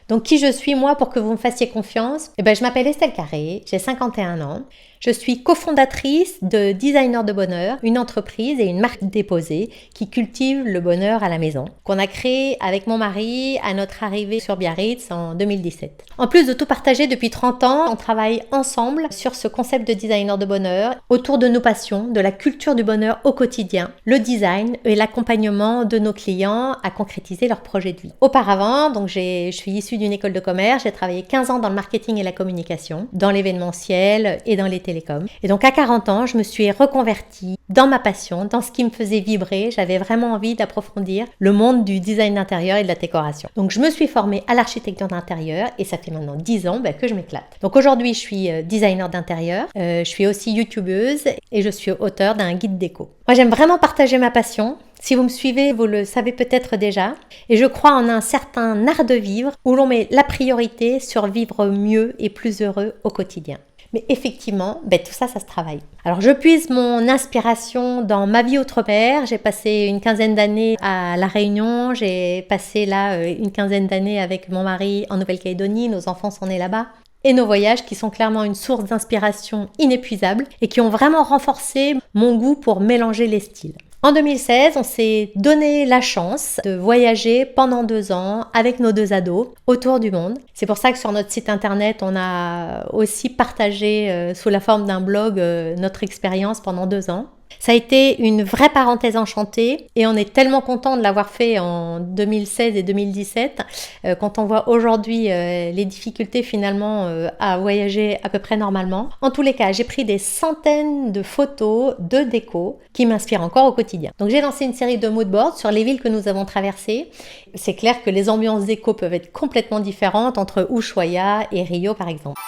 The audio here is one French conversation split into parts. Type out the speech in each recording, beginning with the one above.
Donc qui je suis moi pour que vous me fassiez confiance? Je m'appelle Estelle Carré, j'ai 51 ans. Je suis cofondatrice de Designer de Bonheur, une entreprise et une marque déposée qui cultive le bonheur à la maison, qu'on a créé avec mon mari à notre arrivée sur Biarritz en 2017. En plus de tout partager depuis 30 ans, on travaille ensemble sur ce concept de Designer de Bonheur autour de nos passions, de la culture du bonheur au quotidien, le design et l'accompagnement de nos clients à concrétiser leurs projets de vie. Auparavant, donc je suis issue d'une école de commerce, j'ai travaillé 15 ans dans le marketing et la communication, dans l'événementiel et dans les télécoms. Et donc à 40 ans, je me suis reconvertie dans ma passion, dans ce qui me faisait vibrer. J'avais vraiment envie d'approfondir le monde du design d'intérieur et de la décoration. Donc je me suis formée à l'architecture d'intérieur et ça fait maintenant 10 ans que je m'éclate. Donc aujourd'hui, je suis designer d'intérieur, je suis aussi youtubeuse et je suis auteure d'un guide déco. Moi, j'aime vraiment partager ma passion. Si vous me suivez, vous le savez peut-être déjà. Et je crois en un certain art de vivre où l'on met la priorité sur vivre mieux et plus heureux au quotidien. Mais effectivement, tout ça, ça se travaille. Alors, je puise mon inspiration dans ma vie outre-mer. J'ai passé une quinzaine d'années à La Réunion. J'ai passé là une quinzaine d'années avec mon mari en Nouvelle-Calédonie. Nos enfants sont nés là-bas. Et nos voyages qui sont clairement une source d'inspiration inépuisable et qui ont vraiment renforcé mon goût pour mélanger les styles. En 2016, on s'est donné la chance de voyager pendant 2 ans avec nos 2 ados autour du monde. C'est pour ça que sur notre site internet, on a aussi partagé sous la forme d'un blog notre expérience pendant 2 ans. Ça a été une vraie parenthèse enchantée et on est tellement content de l'avoir fait en 2016 et 2017 quand on voit aujourd'hui les difficultés finalement à voyager à peu près normalement. En tous les cas, j'ai pris des centaines de photos de déco qui m'inspirent encore au quotidien. Donc j'ai lancé une série de moodboards sur les villes que nous avons traversées. C'est clair que les ambiances déco peuvent être complètement différentes entre Ushuaia et Rio par exemple.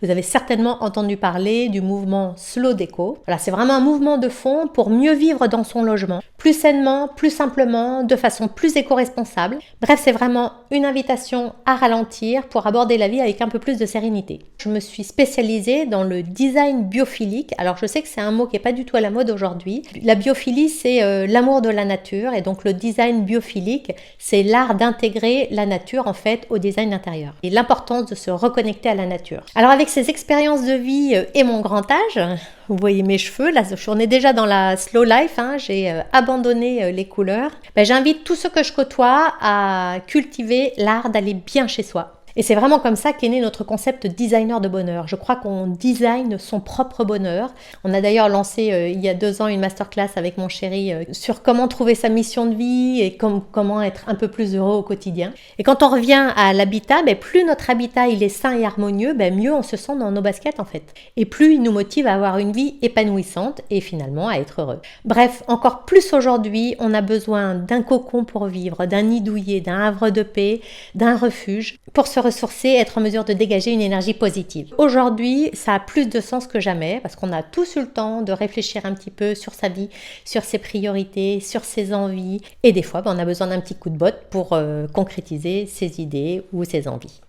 Vous avez certainement entendu parler du mouvement Slow Déco. Voilà, c'est vraiment un mouvement de fond pour mieux vivre dans son logement, plus sainement, plus simplement, de façon plus éco-responsable. Bref, c'est vraiment une invitation à ralentir pour aborder la vie avec un peu plus de sérénité. Je me suis spécialisée dans le design biophilique. Alors, je sais que c'est un mot qui n'est pas du tout à la mode aujourd'hui. La biophilie, c'est l'amour de la nature et donc le design biophilique, c'est l'art d'intégrer la nature en fait au design intérieur et l'importance de se reconnecter à la nature. Alors, avec ces expériences de vie et mon grand âge, vous voyez mes cheveux, là on est déjà dans la slow life, j'ai abandonné les couleurs, j'invite tous ceux que je côtoie à cultiver l'art d'aller bien chez soi. Et c'est vraiment comme ça qu'est né notre concept designer de bonheur. Je crois qu'on design son propre bonheur. On a d'ailleurs lancé il y a 2 ans une masterclass avec mon chéri sur comment trouver sa mission de vie et comment être un peu plus heureux au quotidien. Et quand on revient à l'habitat, plus notre habitat il est sain et harmonieux, mieux on se sent dans nos baskets en fait. Et plus il nous motive à avoir une vie épanouissante et finalement à être heureux. Bref, encore plus aujourd'hui, on a besoin d'un cocon pour vivre, d'un nid douillet, d'un havre de paix, d'un refuge pour se ressourcer et être en mesure de dégager une énergie positive. Aujourd'hui, ça a plus de sens que jamais parce qu'on a tous eu le temps de réfléchir un petit peu sur sa vie, sur ses priorités, sur ses envies et des fois, on a besoin d'un petit coup de botte pour concrétiser ses idées ou ses envies.